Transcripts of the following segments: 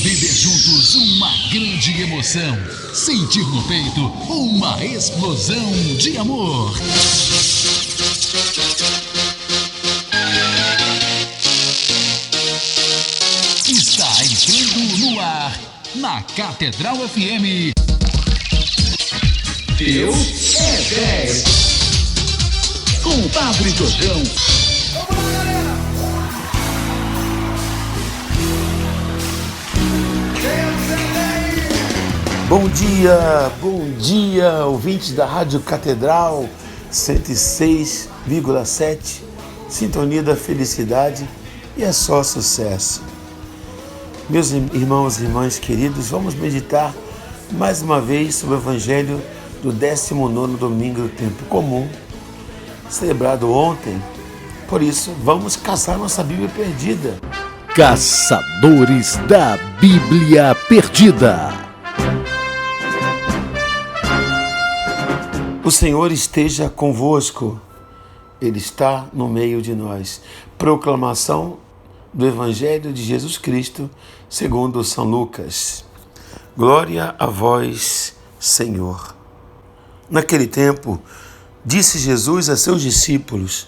Viver juntos uma grande emoção. Sentir no peito uma explosão de amor. Está entrando no ar na Catedral FM. Deus é 10. Com o Padre Jojão. Bom dia, ouvintes da Rádio Catedral 106,7, Sintonia da Felicidade, e é só sucesso. Meus irmãos e irmãs queridos, vamos meditar mais uma vez sobre o Evangelho do 19º domingo do Tempo Comum, celebrado ontem. Por isso, vamos caçar nossa Bíblia perdida. Caçadores da Bíblia Perdida. O Senhor esteja convosco, Ele está no meio de nós. Proclamação do Evangelho de Jesus Cristo, segundo São Lucas. Glória a vós, Senhor. Naquele tempo, disse Jesus a seus discípulos: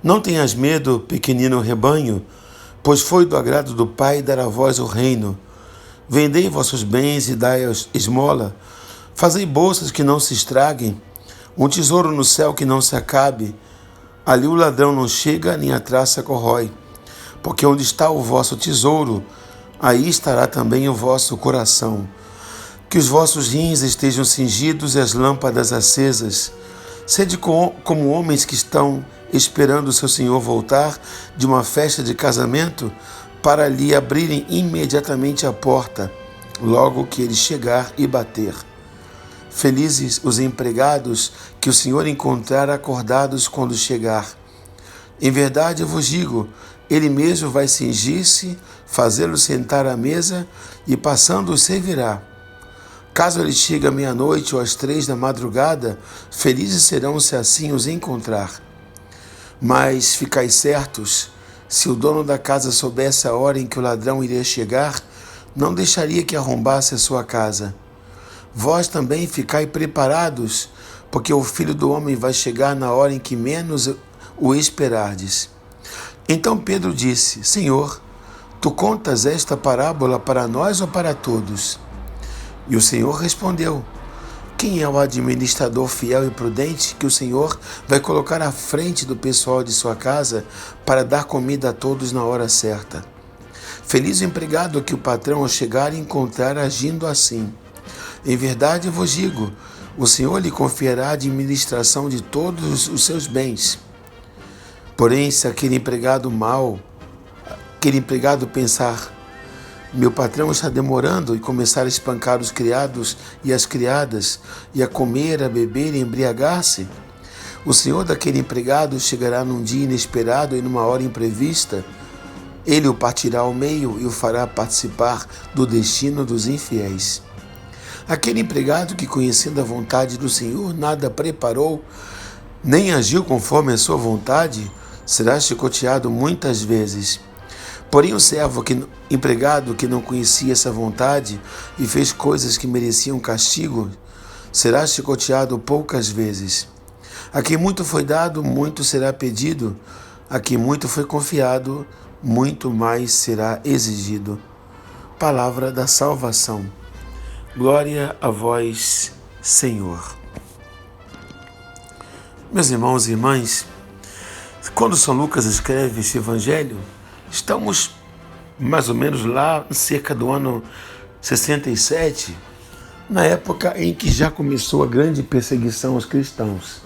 Não tenhas medo, pequenino rebanho, pois foi do agrado do Pai dar a vós o reino. Vendei vossos bens e dai esmola. Fazei bolsas que não se estraguem, um tesouro no céu que não se acabe. Ali o ladrão não chega, nem a traça corrói. Porque onde está o vosso tesouro, aí estará também o vosso coração. Que os vossos rins estejam cingidos e as lâmpadas acesas. Sede como homens que estão esperando o seu Senhor voltar de uma festa de casamento, para lhe abrirem imediatamente a porta, logo que ele chegar e bater. Felizes os empregados que o Senhor encontrar acordados quando chegar. Em verdade eu vos digo, ele mesmo vai cingir-se, fazê-los sentar à mesa e passando os servirá. Caso ele chegue à meia-noite ou às 3 da madrugada, felizes serão se assim os encontrar. Mas ficai certos, se o dono da casa soubesse a hora em que o ladrão iria chegar, não deixaria que arrombasse a sua casa. Vós também ficai preparados, porque o Filho do Homem vai chegar na hora em que menos o esperardes. Então Pedro disse: Senhor, tu contas esta parábola para nós ou para todos? E o Senhor respondeu: Quem é o administrador fiel e prudente que o Senhor vai colocar à frente do pessoal de sua casa para dar comida a todos na hora certa? Feliz o empregado que o patrão ao chegar encontrar agindo assim. Em verdade eu vos digo, o Senhor lhe confiará a administração de todos os seus bens. Porém, se aquele empregado pensar, meu patrão está demorando, e começar a espancar os criados e as criadas, e a comer, a beber e embriagar-se, o Senhor daquele empregado chegará num dia inesperado e numa hora imprevista. Ele o partirá ao meio e o fará participar do destino dos infiéis. Aquele empregado que, conhecendo a vontade do Senhor, nada preparou, nem agiu conforme a sua vontade, será chicoteado muitas vezes. Porém, o empregado que não conhecia essa vontade e fez coisas que mereciam castigo, será chicoteado poucas vezes. A quem muito foi dado, muito será pedido. A quem muito foi confiado, muito mais será exigido. Palavra da salvação. Glória a vós, Senhor. Meus irmãos e irmãs, quando São Lucas escreve esse evangelho, estamos mais ou menos lá, cerca do ano 67, na época em que já começou a grande perseguição aos cristãos.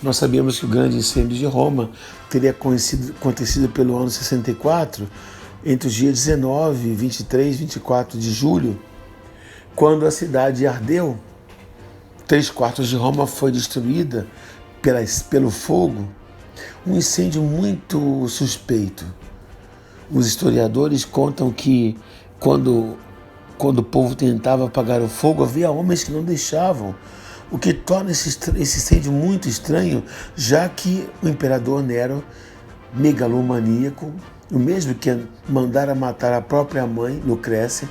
Nós sabemos que o grande incêndio de Roma teria acontecido pelo ano 64, entre os dias 19, 23 e 24 de julho, quando a cidade ardeu. 3/4 de Roma foi destruída pelo fogo. Um incêndio muito suspeito. Os historiadores contam que quando o povo tentava apagar o fogo, havia homens que não deixavam, o que torna esse incêndio muito estranho, já que o imperador Nero, megalomaníaco, o mesmo que mandara matar a própria mãe, Lucrécia,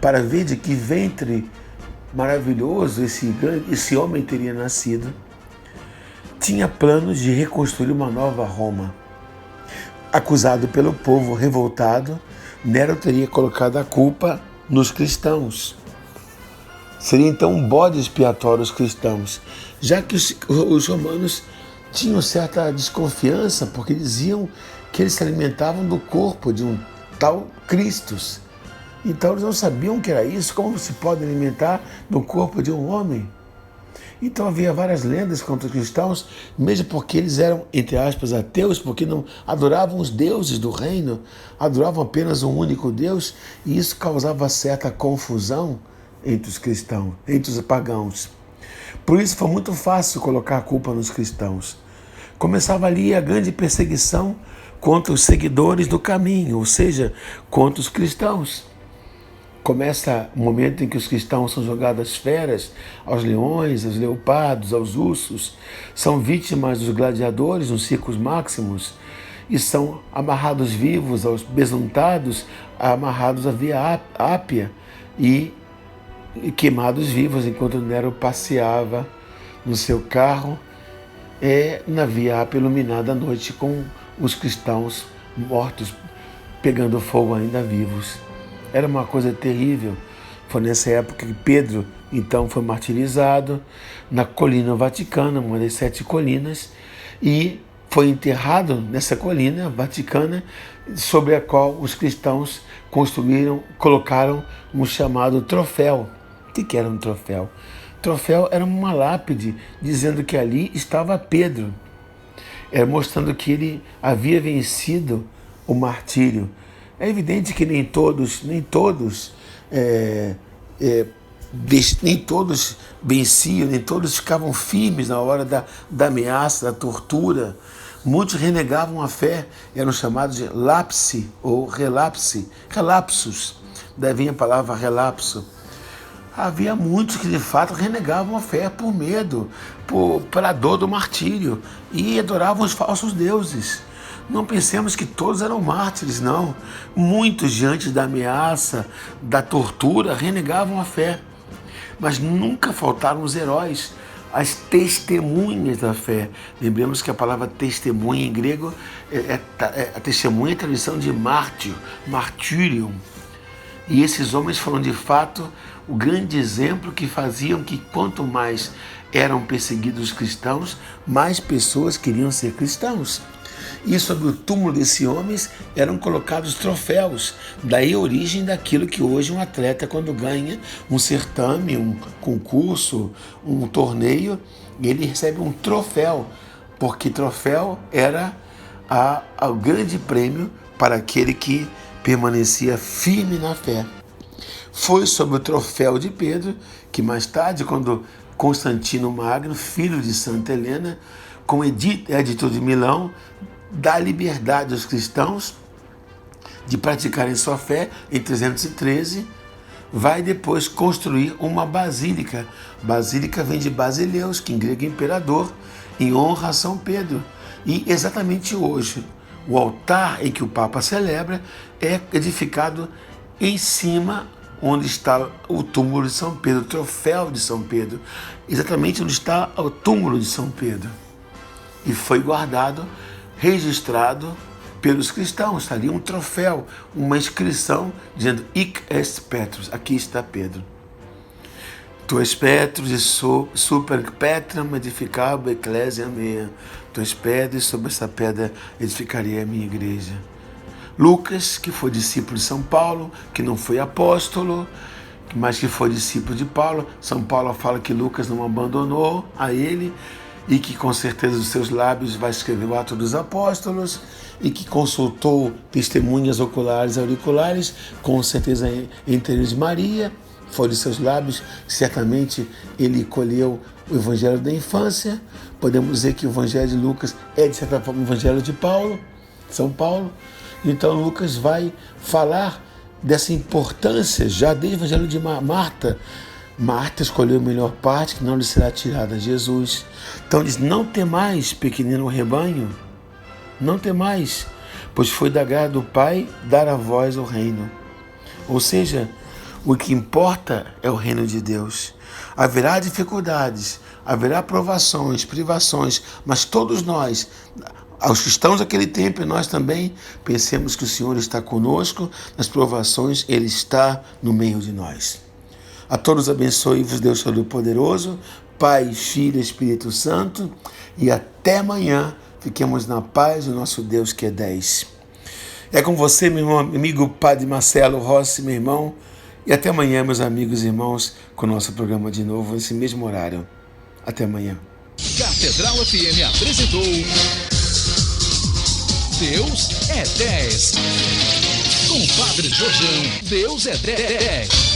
para ver de que ventre maravilhoso esse homem teria nascido, tinha planos de reconstruir uma nova Roma. Acusado pelo povo revoltado, Nero teria colocado a culpa nos cristãos. Seria então um bode expiatório os cristãos, já que os romanos tinham certa desconfiança, porque diziam que eles se alimentavam do corpo de um tal Cristo. Então eles não sabiam que era isso, como se pode alimentar do corpo de um homem. Então havia várias lendas contra os cristãos, mesmo porque eles eram, entre aspas, ateus, porque não adoravam os deuses do reino, adoravam apenas um único Deus, e isso causava certa confusão entre os cristãos, entre os pagãos. Por isso foi muito fácil colocar a culpa nos cristãos. Começava ali a grande perseguição contra os seguidores do caminho, ou seja, contra os cristãos. Começa o momento em que os cristãos são jogados às feras, aos leões, aos leopardos, aos ursos, são vítimas dos gladiadores nos circos máximos e são amarrados vivos aos besuntados, amarrados à Via Ápia e queimados vivos enquanto Nero passeava no seu carro na Via Ápia iluminada à noite com os cristãos mortos pegando fogo ainda vivos. Era uma coisa terrível. Foi nessa época que Pedro, então, foi martirizado na colina Vaticana, uma das 7 colinas, e foi enterrado nessa colina vaticana, sobre a qual os cristãos colocaram um chamado troféu. O que era um troféu? Troféu era uma lápide dizendo que ali estava Pedro, mostrando que ele havia vencido o martírio. É evidente que nem todos venciam, nem todos ficavam firmes na hora da ameaça, da tortura. Muitos renegavam a fé, eram chamados de lapsi ou relapsos, daí vem a palavra relapso. Havia muitos que de fato renegavam a fé por medo, pela dor do martírio e adoravam os falsos deuses. Não pensemos que todos eram mártires, não. Muitos, diante da ameaça, da tortura, renegavam a fé. Mas nunca faltaram os heróis, as testemunhas da fé. Lembremos que a palavra testemunha em grego, a testemunha é a tradução de mártir, martyrium. E esses homens foram de fato o grande exemplo que faziam que quanto mais eram perseguidos os cristãos, mais pessoas queriam ser cristãos. E sobre o túmulo desses homens eram colocados troféus, daí a origem daquilo que hoje um atleta, quando ganha um certame, um concurso, um torneio, ele recebe um troféu, porque troféu era o grande prêmio para aquele que permanecia firme na fé. Foi sobre o troféu de Pedro que mais tarde, quando Constantino Magno, filho de Santa Helena, com Edito de Milão, dá liberdade aos cristãos de praticarem sua fé em 313, vai depois construir uma basílica. Basílica vem de Basileus, que em grego é imperador, em honra a São Pedro. E exatamente hoje, o altar em que o Papa celebra é edificado em cima onde está o túmulo de São Pedro, o troféu de São Pedro, exatamente onde está o túmulo de São Pedro. E foi guardado, registrado pelos cristãos. Está ali um troféu, uma inscrição dizendo Hic est Petrus, aqui está Pedro. Tu és Petrus e super Petram edificabo ecclesia mea. Tu és pedra e sobre essa pedra edificarei a minha igreja. Lucas, que foi discípulo de São Paulo, que não foi apóstolo, mas que foi discípulo de Paulo. São Paulo fala que Lucas não abandonou a ele e que com certeza os seus lábios vai escrever o Ato dos Apóstolos e que consultou testemunhas oculares e auriculares, com certeza entre eles Maria, foi de seus lábios, certamente ele colheu o Evangelho da infância. Podemos dizer que o Evangelho de Lucas é, de certa forma, o Evangelho de Paulo, São Paulo. Então Lucas vai falar dessa importância já desde o Evangelho de Marta. Marta escolheu a melhor parte, que não lhe será tirada. Jesus. Então diz, não temais, pequenino rebanho, não temais, pois foi da graça do Pai dar a vós o reino. Ou seja, o que importa é o reino de Deus. Haverá dificuldades, haverá provações, privações, mas todos nós, aos que estamos naquele tempo e nós também, pensemos que o Senhor está conosco, nas provações Ele está no meio de nós. A todos abençoe-vos Deus Todo-Poderoso, Pai, Filho e Espírito Santo, e até amanhã. Fiquemos na paz do nosso Deus que é 10. É com você, meu irmão, amigo Padre Marcelo Rossi, meu irmão. E até amanhã, meus amigos e irmãos, com o nosso programa de novo, nesse mesmo horário. Até amanhã. Catedral FM apresentou Deus é 10. Com o Padre Jorjão, Deus é 10.